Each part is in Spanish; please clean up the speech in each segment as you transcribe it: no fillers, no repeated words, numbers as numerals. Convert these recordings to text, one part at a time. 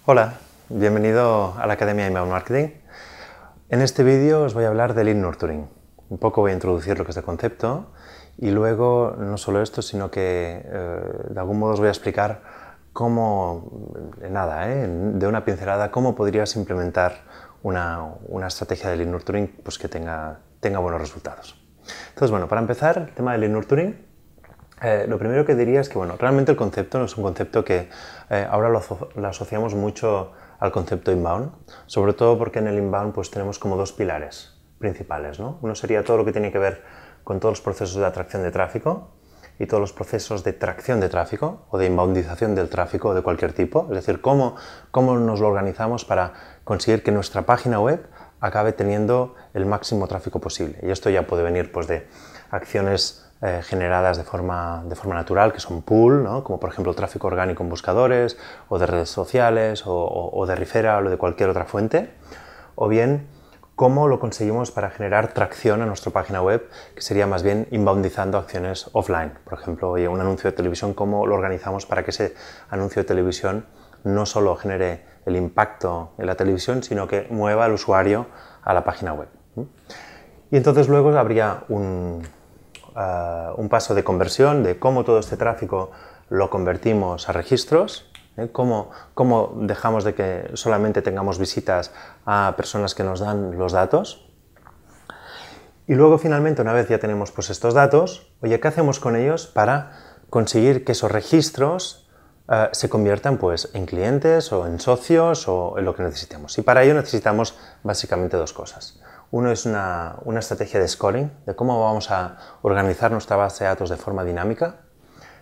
Hola, bienvenido a la Academia Inbound Marketing. En este vídeo os voy a hablar del Lead Nurturing. Un poco voy a introducir lo que es el concepto y luego no solo esto, sino que de algún modo os voy a explicar cómo, de una pincelada, cómo podrías implementar una estrategia de Lead Nurturing pues que tenga buenos resultados. Entonces, bueno, para empezar, el tema del Lead Nurturing. Lo primero que diría es que realmente el concepto no es un concepto que ahora lo asociamos mucho al concepto inbound, sobre todo porque en el inbound pues tenemos como dos pilares principales, ¿no? Uno sería todo lo que tiene que ver con todos los procesos de atracción de tráfico y todos los procesos de tracción de tráfico o de inboundización del tráfico de cualquier tipo, es decir, cómo nos lo organizamos para conseguir que nuestra página web acabe teniendo el máximo tráfico posible. Y esto ya puede venir pues, de acciones generadas de forma natural, que son pull, ¿no? Como por ejemplo el tráfico orgánico en buscadores, o de redes sociales, o de referral o de cualquier otra fuente, o bien cómo lo conseguimos para generar tracción a nuestra página web, que sería más bien inboundizando acciones offline. Por ejemplo, oye, un anuncio de televisión, cómo lo organizamos para que ese anuncio de televisión no solo genere el impacto en la televisión, sino que mueva al usuario a la página web. Y entonces luego habría un paso de conversión, de cómo todo este tráfico lo convertimos a registros, cómo dejamos de que solamente tengamos visitas a personas que nos dan los datos. Y luego finalmente, una vez ya tenemos pues, estos datos, oye, ¿qué hacemos con ellos para conseguir que esos registros se conviertan pues, en clientes o en socios o en lo que necesitemos? Y para ello necesitamos básicamente dos cosas. Uno es una estrategia de scoring, de cómo vamos a organizar nuestra base de datos de forma dinámica.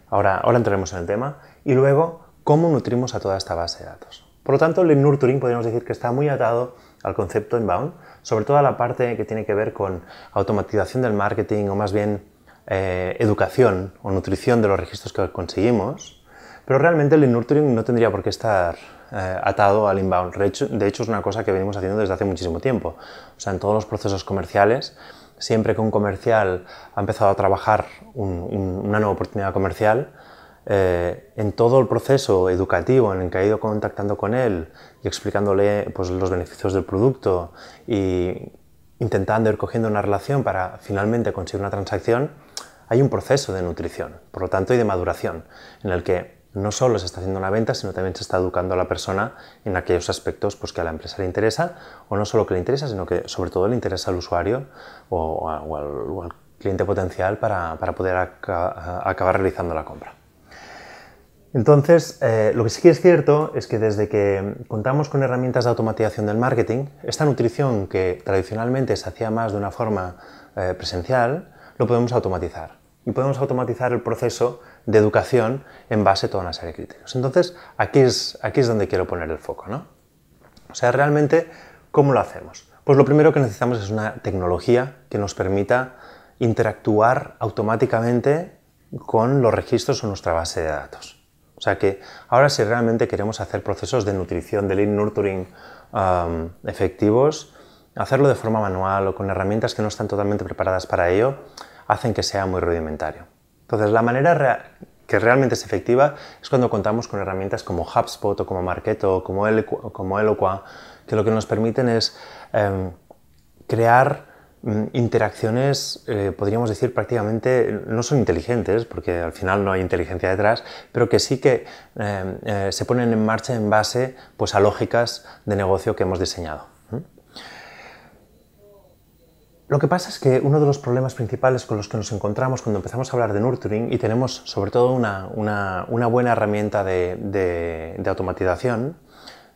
Ahora entraremos en el tema. Y luego, cómo nutrimos a toda esta base de datos. Por lo tanto, el Lead Nurturing podríamos decir que está muy atado al concepto inbound, sobre todo a la parte que tiene que ver con automatización del marketing o más bien educación o nutrición de los registros que conseguimos. Pero realmente el Lead Nurturing no tendría por qué estar atado al inbound. De hecho, es una cosa que venimos haciendo desde hace muchísimo tiempo. O sea, en todos los procesos comerciales, siempre que un comercial ha empezado a trabajar una nueva oportunidad comercial, en todo el proceso educativo en el que ha ido contactando con él y explicándole pues, los beneficios del producto y intentando ir cogiendo una relación para finalmente conseguir una transacción, hay un proceso de nutrición, por lo tanto, y de maduración, en el que no solo se está haciendo una venta, sino también se está educando a la persona en aquellos aspectos pues, que a la empresa le interesa, o no solo que le interesa, sino que sobre todo le interesa al usuario o al cliente potencial para poder acabar realizando la compra. Entonces, lo que sí que es cierto es que desde que contamos con herramientas de automatización del marketing, esta nutrición que tradicionalmente se hacía más de una forma presencial, lo podemos automatizar. Y podemos automatizar el proceso de educación en base a toda una serie de criterios. Entonces, aquí es donde quiero poner el foco, ¿no? O sea, realmente, ¿cómo lo hacemos? Pues lo primero que necesitamos es una tecnología que nos permita interactuar automáticamente con los registros en nuestra base de datos. O sea que ahora si realmente queremos hacer procesos de nutrición, de Lead Nurturing efectivos, hacerlo de forma manual o con herramientas que no están totalmente preparadas para ello, hacen que sea muy rudimentario. Entonces, la manera que realmente es efectiva es cuando contamos con herramientas como HubSpot o como Marketo o como Eloqua, que lo que nos permiten es crear interacciones, podríamos decir prácticamente, no son inteligentes, porque al final no hay inteligencia detrás, pero que sí que se ponen en marcha en base pues, a lógicas de negocio que hemos diseñado. Lo que pasa es que uno de los problemas principales con los que nos encontramos cuando empezamos a hablar de nurturing y tenemos sobre todo una buena herramienta de automatización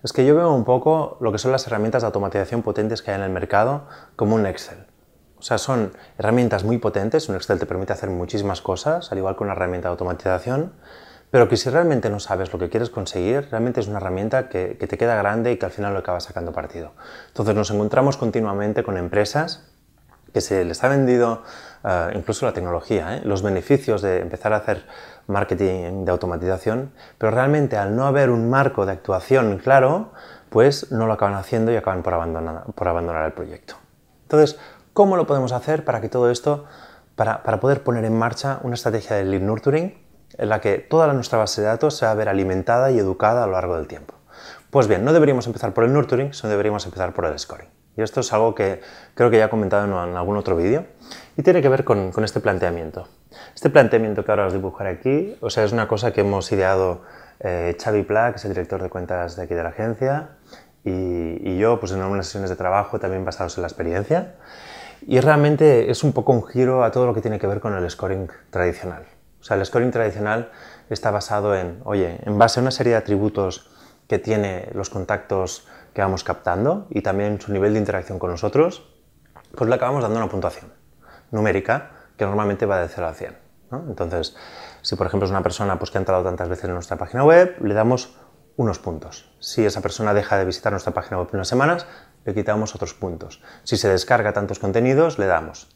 es que yo veo un poco lo que son las herramientas de automatización potentes que hay en el mercado como un Excel. O sea, son herramientas muy potentes, un Excel te permite hacer muchísimas cosas, al igual que una herramienta de automatización, pero que si realmente no sabes lo que quieres conseguir, realmente es una herramienta que te queda grande y que al final lo acabas sacando partido. Entonces nos encontramos continuamente con empresas que se les ha vendido incluso la tecnología, los beneficios de empezar a hacer marketing de automatización, pero realmente al no haber un marco de actuación claro, pues no lo acaban haciendo y acaban por abandonar el proyecto. Entonces, ¿cómo lo podemos hacer para que todo esto, para poder poner en marcha una estrategia de Lead Nurturing en la que toda nuestra base de datos se va a ver alimentada y educada a lo largo del tiempo? Pues bien, no deberíamos empezar por el nurturing, sino deberíamos empezar por el scoring. Y esto es algo que creo que ya he comentado en algún otro vídeo y tiene que ver con este planteamiento. Este planteamiento que ahora os dibujaré aquí, o sea, es una cosa que hemos ideado Xavi Pla, que es el director de cuentas de aquí de la agencia, y yo, pues en algunas sesiones de trabajo también basados en la experiencia. Y realmente es un poco un giro a todo lo que tiene que ver con el scoring tradicional. O sea, el scoring tradicional está basado en, oye, en base a una serie de atributos que tiene los contactos que vamos captando y también su nivel de interacción con nosotros, pues le acabamos dando una puntuación numérica que normalmente va de 0 a 100, ¿no? Entonces, si por ejemplo es una persona pues, que ha entrado tantas veces en nuestra página web, le damos unos puntos. Si esa persona deja de visitar nuestra página web unas semanas, le quitamos otros puntos. Si se descarga tantos contenidos, le damos.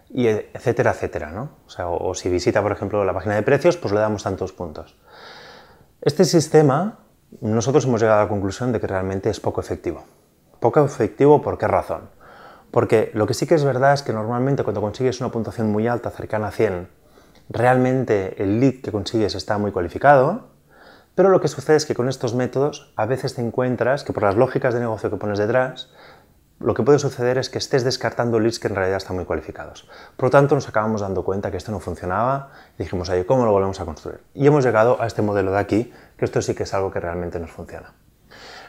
Y etcétera, etcétera, ¿no? O sea, o si visita, por ejemplo, la página de precios, pues le damos tantos puntos. Este sistema, nosotros hemos llegado a la conclusión de que realmente es poco efectivo. Poco efectivo, ¿por qué razón? Porque lo que sí que es verdad es que normalmente cuando consigues una puntuación muy alta, cercana a 100, realmente el lead que consigues está muy cualificado, pero lo que sucede es que con estos métodos a veces te encuentras que por las lógicas de negocio que pones detrás, lo que puede suceder es que estés descartando leads que en realidad están muy cualificados. Por lo tanto, nos acabamos dando cuenta que esto no funcionaba y dijimos, oye, ¿cómo lo volvemos a construir? Y hemos llegado a este modelo de aquí, que esto sí que es algo que realmente nos funciona.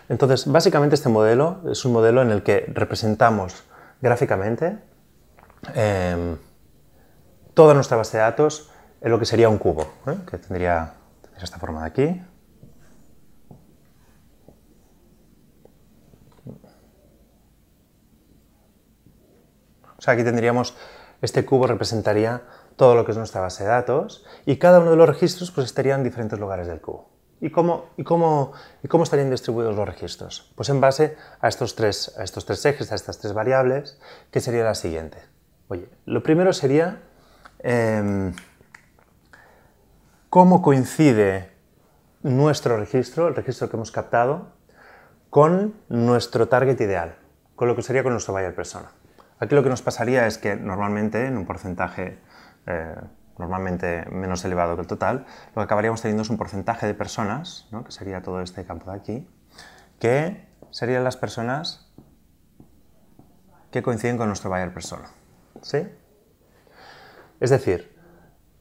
Entonces, básicamente este modelo es un modelo en el que representamos gráficamente toda nuestra base de datos en lo que sería un cubo, que tendría esta forma de aquí. O sea, aquí tendríamos, este cubo representaría todo lo que es nuestra base de datos y cada uno de los registros pues, estaría en diferentes lugares del cubo. ¿Y cómo estarían distribuidos los registros? Pues en base a estos tres ejes, a estas tres variables, que sería la siguiente. Oye, lo primero sería cómo coincide nuestro registro, el registro que hemos captado, con nuestro target ideal, con lo que sería con nuestro buyer persona. Aquí lo que nos pasaría es que normalmente, en un porcentaje normalmente menos elevado que el total, lo que acabaríamos teniendo es un porcentaje de personas, ¿no? Que sería todo este campo de aquí, que serían las personas que coinciden con nuestro buyer persona. ¿Sí? Es decir,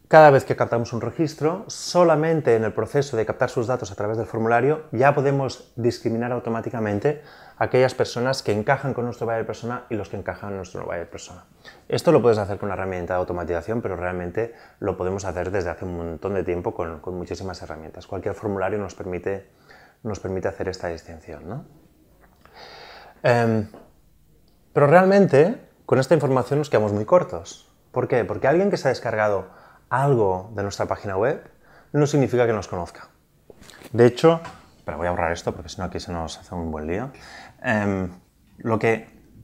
cada vez que captamos un registro, solamente en el proceso de captar sus datos a través del formulario ya podemos discriminar automáticamente a aquellas personas que encajan con nuestro buyer persona y los que encajan con nuestro buyer persona. Esto lo puedes hacer con una herramienta de automatización, pero realmente lo podemos hacer desde hace un montón de tiempo con muchísimas herramientas. Cualquier formulario nos permite hacer esta distinción, ¿no? Pero realmente, con esta información nos quedamos muy cortos. ¿Por qué? Porque alguien que se ha descargado algo de nuestra página web no significa que nos conozca. De hecho, pero voy a borrar esto porque si no aquí se nos hace un buen lío.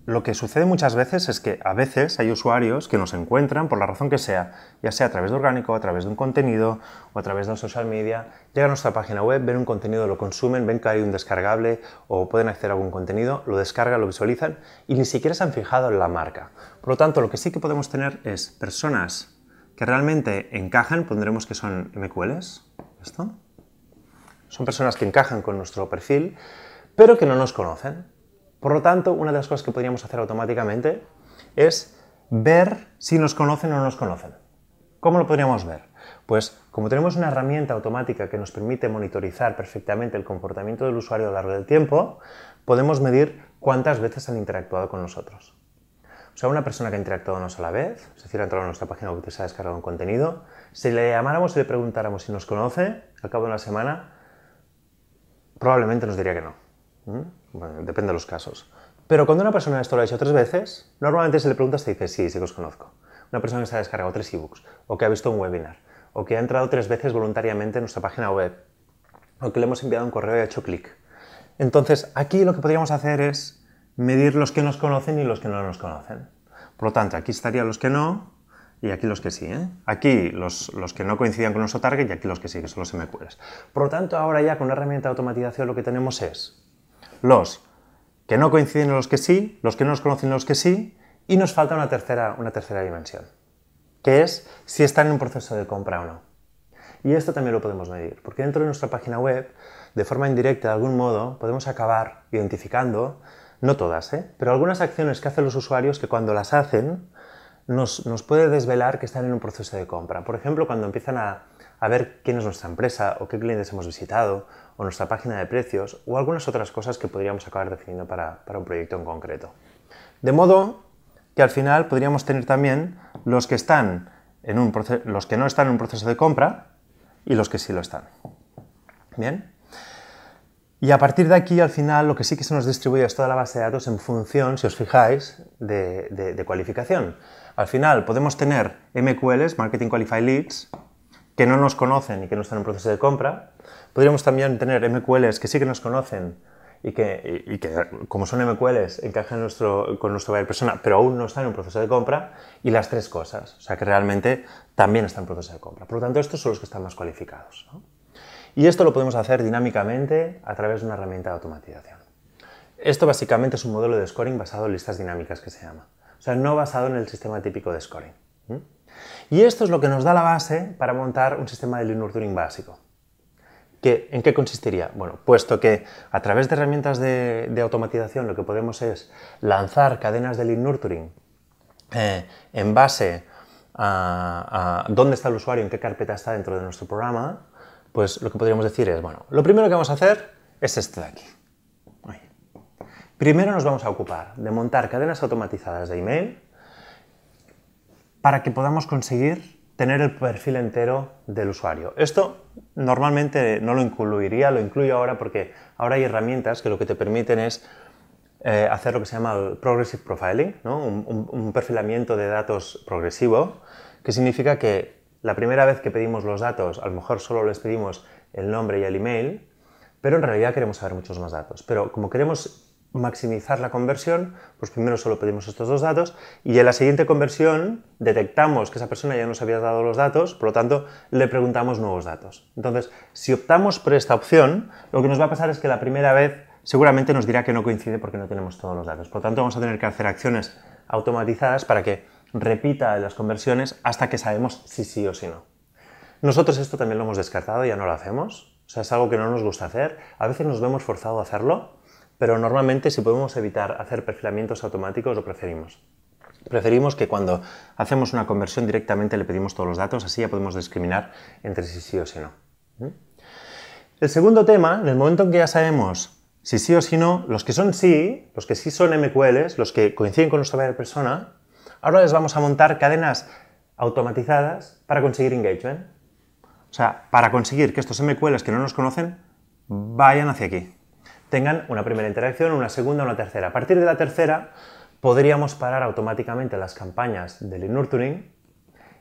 Lo que sucede muchas veces es que a veces hay usuarios que nos encuentran por la razón que sea, ya sea a través de orgánico, a través de un contenido o a través de los social media, llegan a nuestra página web, ven un contenido, lo consumen, ven que hay un descargable o pueden acceder a algún contenido, lo descargan, lo visualizan y ni siquiera se han fijado en la marca. Por lo tanto, lo que sí que podemos tener es personas que realmente encajan, pondremos que son MQLs, ¿esto? Son personas que encajan con nuestro perfil, pero que no nos conocen. Por lo tanto, una de las cosas que podríamos hacer automáticamente es ver si nos conocen o no nos conocen. ¿Cómo lo podríamos ver? Pues como tenemos una herramienta automática que nos permite monitorizar perfectamente el comportamiento del usuario a lo largo del tiempo, podemos medir cuántas veces han interactuado con nosotros. O sea, una persona que ha interactuado una sola vez, es decir, ha entrado en nuestra página web y se ha descargado un contenido, si le llamáramos y le preguntáramos si nos conoce, al cabo de una semana, probablemente nos diría que no. Bueno, depende de los casos. Pero cuando una persona esto lo ha hecho 3 veces, normalmente si le preguntas te dice sí, sí que os conozco. Una persona que se ha descargado 3 ebooks, o que ha visto un webinar, o que ha entrado 3 veces voluntariamente en nuestra página web, o que le hemos enviado un correo y ha hecho clic. Entonces, aquí lo que podríamos hacer es medir los que nos conocen y los que no nos conocen. Por lo tanto, aquí estarían los que no y aquí los que sí. Aquí los que no coincidían con nuestro target y aquí los que sí, que son los MQLs. Por lo tanto, ahora ya con una herramienta de automatización lo que tenemos es los que no coinciden en los que sí, los que no nos conocen en los que sí, y nos falta una tercera dimensión, que es si están en un proceso de compra o no. Y esto también lo podemos medir, porque dentro de nuestra página web, de forma indirecta, de algún modo, podemos acabar identificando, no todas, pero algunas acciones que hacen los usuarios que cuando las hacen nos puede desvelar que están en un proceso de compra. Por ejemplo, cuando empiezan a ver quién es nuestra empresa o qué clientes hemos visitado o nuestra página de precios o algunas otras cosas que podríamos acabar definiendo para un proyecto en concreto. De modo que al final podríamos tener también los que los que no están en un proceso de compra y los que sí lo están. Bien. Y a partir de aquí, al final, lo que sí que se nos distribuye es toda la base de datos en función, si os fijáis, de cualificación. Al final podemos tener MQLs, Marketing Qualified Leads, que no nos conocen y que no están en proceso de compra. Podríamos también tener MQLs que sí que nos conocen y que como son MQLs, encajan con nuestro buyer persona, pero aún no están en un proceso de compra. Y las tres cosas, o sea que realmente también están en proceso de compra. Por lo tanto, estos son los que están más cualificados, ¿no? Y esto lo podemos hacer dinámicamente a través de una herramienta de automatización. Esto básicamente es un modelo de scoring basado en listas dinámicas que se llama. O sea, no basado en el sistema típico de scoring. Y esto es lo que nos da la base para montar un sistema de lead nurturing básico. ¿En qué consistiría? Bueno, puesto que a través de herramientas de automatización lo que podemos es lanzar cadenas de lead nurturing en base a dónde está el usuario, en qué carpeta está dentro de nuestro programa, pues lo que podríamos decir es, bueno, lo primero que vamos a hacer es esto de aquí. Primero nos vamos a ocupar de montar cadenas automatizadas de email para que podamos conseguir tener el perfil entero del usuario. Esto normalmente no lo incluiría, lo incluyo ahora porque ahora hay herramientas que lo que te permiten es hacer lo que se llama el Progressive Profiling, ¿no? un perfilamiento de datos progresivo, que significa que la primera vez que pedimos los datos, a lo mejor solo les pedimos el nombre y el email, pero en realidad queremos saber muchos más datos. Pero como queremos maximizar la conversión, pues primero solo pedimos estos dos datos y en la siguiente conversión detectamos que esa persona ya nos había dado los datos, por lo tanto le preguntamos nuevos datos. Entonces, si optamos por esta opción, lo que nos va a pasar es que la primera vez seguramente nos dirá que no coincide porque no tenemos todos los datos. Por lo tanto, vamos a tener que hacer acciones automatizadas para que repita las conversiones hasta que sabemos si sí o si no. Nosotros esto también lo hemos descartado, ya no lo hacemos. O sea, es algo que no nos gusta hacer. A veces nos vemos forzados a hacerlo, pero normalmente si podemos evitar hacer perfilamientos automáticos lo preferimos. Preferimos que cuando hacemos una conversión directamente le pedimos todos los datos, así ya podemos discriminar entre si sí o si no. El segundo tema, en el momento en que ya sabemos si sí o si no, los que sí son MQLs, los que coinciden con nuestra buyer persona, ahora les vamos a montar cadenas automatizadas para conseguir engagement. O sea, para conseguir que estos MQLs que no nos conocen vayan hacia aquí. Tengan una primera interacción, una segunda, una tercera. A partir de la tercera podríamos parar automáticamente las campañas de lead nurturing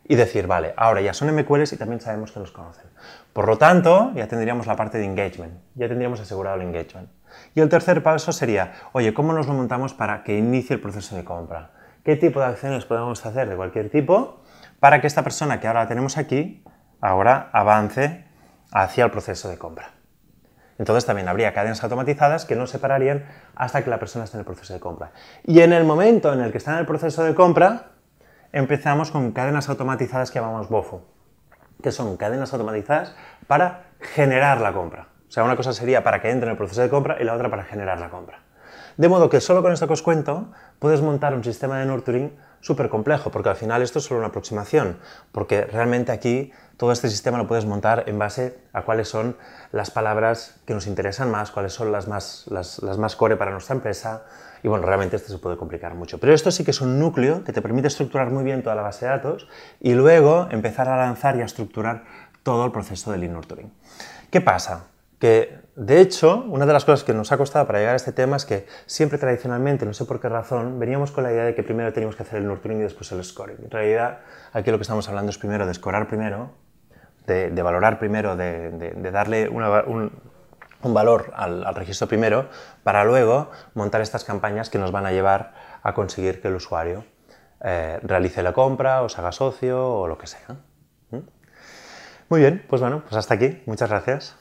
y decir, vale, ahora ya son MQLs y también sabemos que nos conocen. Por lo tanto, ya tendríamos la parte de engagement, ya tendríamos asegurado el engagement. Y el tercer paso sería, oye, ¿cómo nos lo montamos para que inicie el proceso de compra? ¿Qué tipo de acciones podemos hacer de cualquier tipo para que esta persona que ahora la tenemos aquí, ahora avance hacia el proceso de compra? Entonces también habría cadenas automatizadas que nos separarían hasta que la persona esté en el proceso de compra. Y en el momento en el que está en el proceso de compra, empezamos con cadenas automatizadas que llamamos BOFU, que son cadenas automatizadas para generar la compra. O sea, una cosa sería para que entre en el proceso de compra y la otra para generar la compra. De modo que solo con esto que os cuento puedes montar un sistema de nurturing súper complejo, porque al final esto es solo una aproximación, porque realmente aquí todo este sistema lo puedes montar en base a cuáles son las palabras que nos interesan más, cuáles son las más core para nuestra empresa, y bueno, realmente esto se puede complicar mucho. Pero esto sí que es un núcleo que te permite estructurar muy bien toda la base de datos y luego empezar a lanzar y a estructurar todo el proceso de lead nurturing. ¿Qué pasa? Que, de hecho, una de las cosas que nos ha costado para llegar a este tema es que siempre tradicionalmente, no sé por qué razón, veníamos con la idea de que primero teníamos que hacer el nurturing y después el scoring. En realidad, aquí lo que estamos hablando es primero de scorar primero, de valorar primero, de darle un valor al registro primero, para luego montar estas campañas que nos van a llevar a conseguir que el usuario realice la compra, o se haga socio, o lo que sea. Muy bien, pues bueno, pues hasta aquí. Muchas gracias.